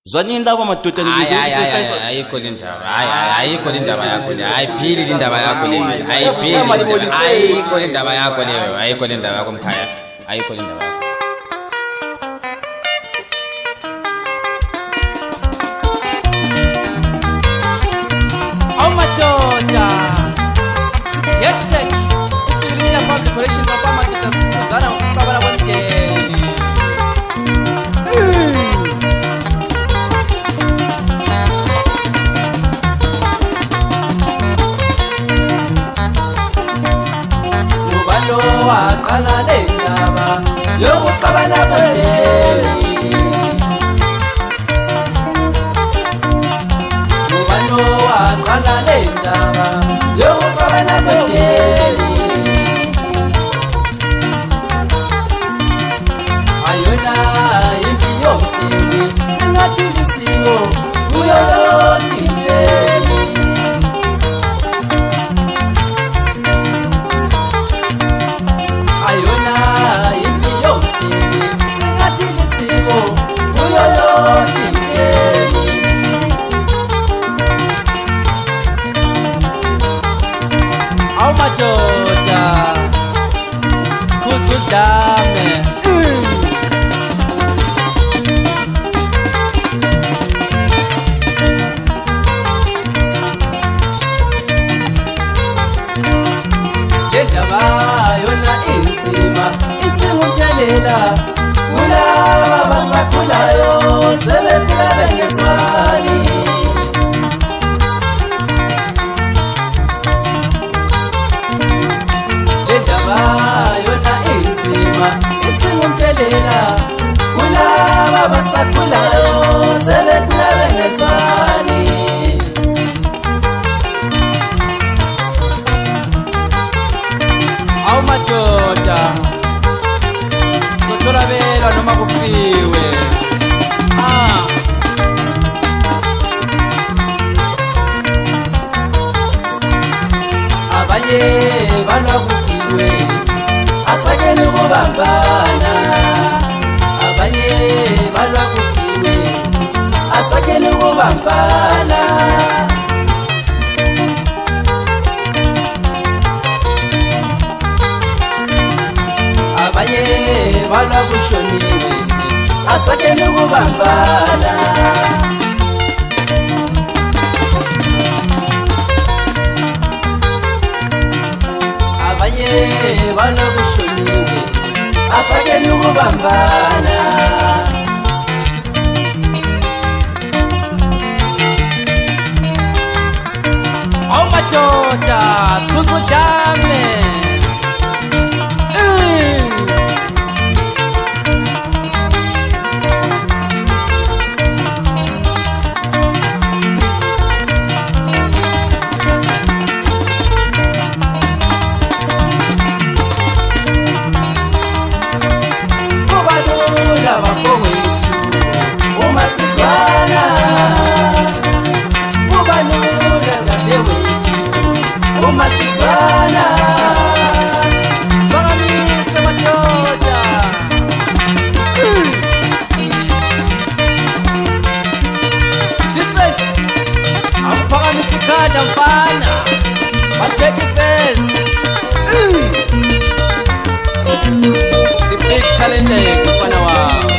Zwani indaba madoda ngizokusehlisa ayikho le ndaba ayikho le ndaba yakho le ayiphili le ndaba yakho le ayiphili ayikho le ndaba yakho le ayikho le ndaba yakho mkhaya ayikho le ndaba yakho awumadoda hashtag sifilisa public collection baba madoda sikuzana ngokuxabana kwemdeni waqala le ndaba yokuxabana kwemdeni ubani waqala le ndaba yokuxabana kwemdeni ayona impi yomdeni singathi lisiko kuyo yonke imdeni ayona impi yomdeni singathi lisiko kuyo yonke imdeni awumadoda sikhuza udlame le ndaba yona inzima isingumthelela kulaba abasakhulayo sebekhula bengezwani le ndaba yona inzima isingumthelela kulaba abasakhulayo sebekhula bengezwani awumadoda sotholabelwa noma kufiwe abanye balwa kufiwe asakele ukubambana abanye balwa kufiwe asakele ukubambana abanye balwa kushoniwe asakele ukubambana abanye balwa kushoniwe asakele ukubambana awumadoda sikhuza udlame bafowethu uma sizwana kubalula dadewethu uma sizwana siphakamise madoda decent akuphakamise ikhanda mfana batsheke ifesi the big talented mfana wao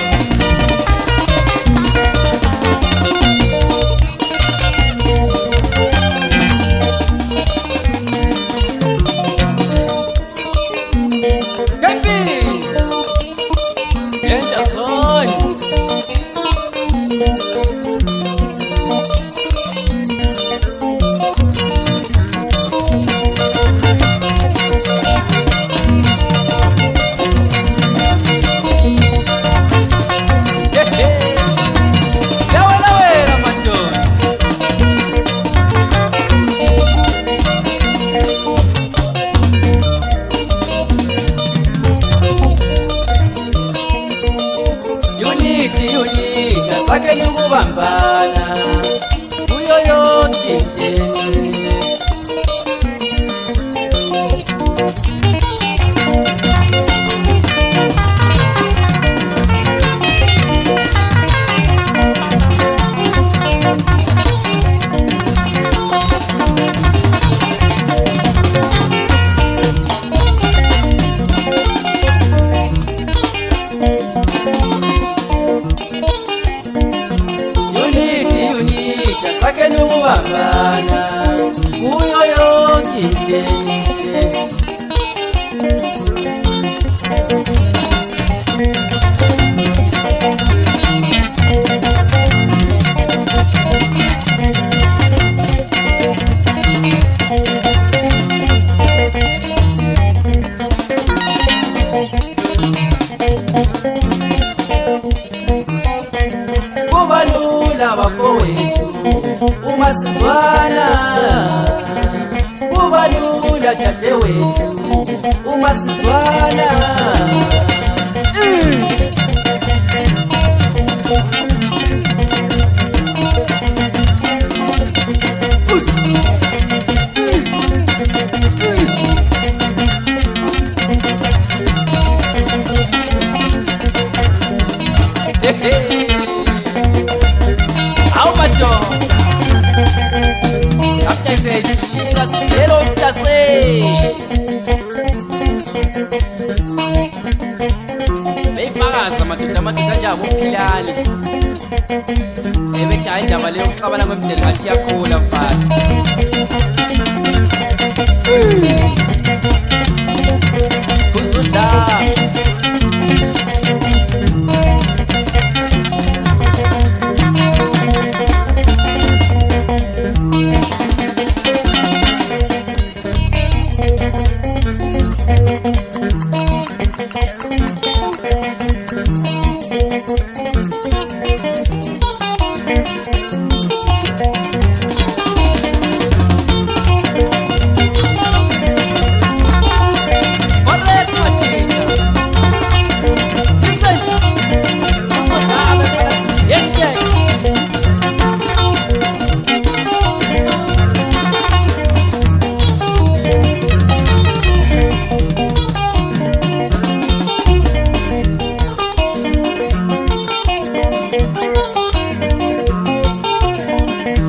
kubalula bafowethu uma sizwana, kubalula dadewethu uma sizwana. Awu madoda apha sesishika sigelo mntase beyifakaza amadoda nje abophilani ebethi hayi indaba leyo uxabana kwemdeni ngathi iyakhula mfana. Sikhuzudla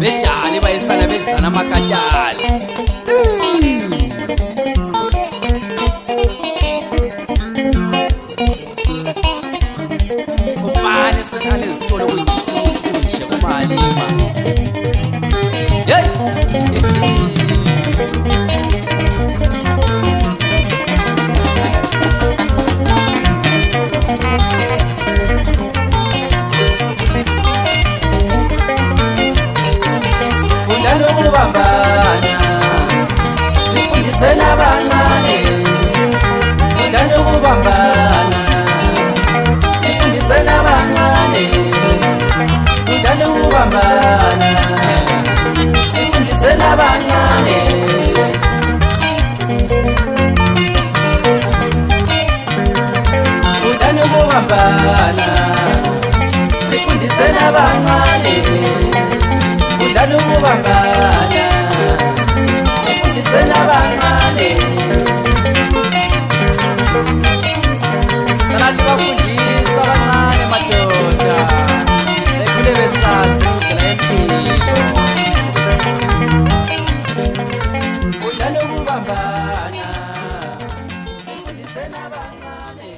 bejali bayisala bezana amakatshali. ubani senale zitolo kuyisikushe kumalima. Ukubambana sifundiseni abancane, udlala ukubambana sifundiseni abancane, udlala ukubambana sifundiseni abancane, udlala ukubambana sifundiseni abancane, udlala ukubambana sifundiseni abancane. Nalali bafundisa abancane madoda bekhule besazi indlela yempilo. Udlala ukubambana sifundiseni abancane.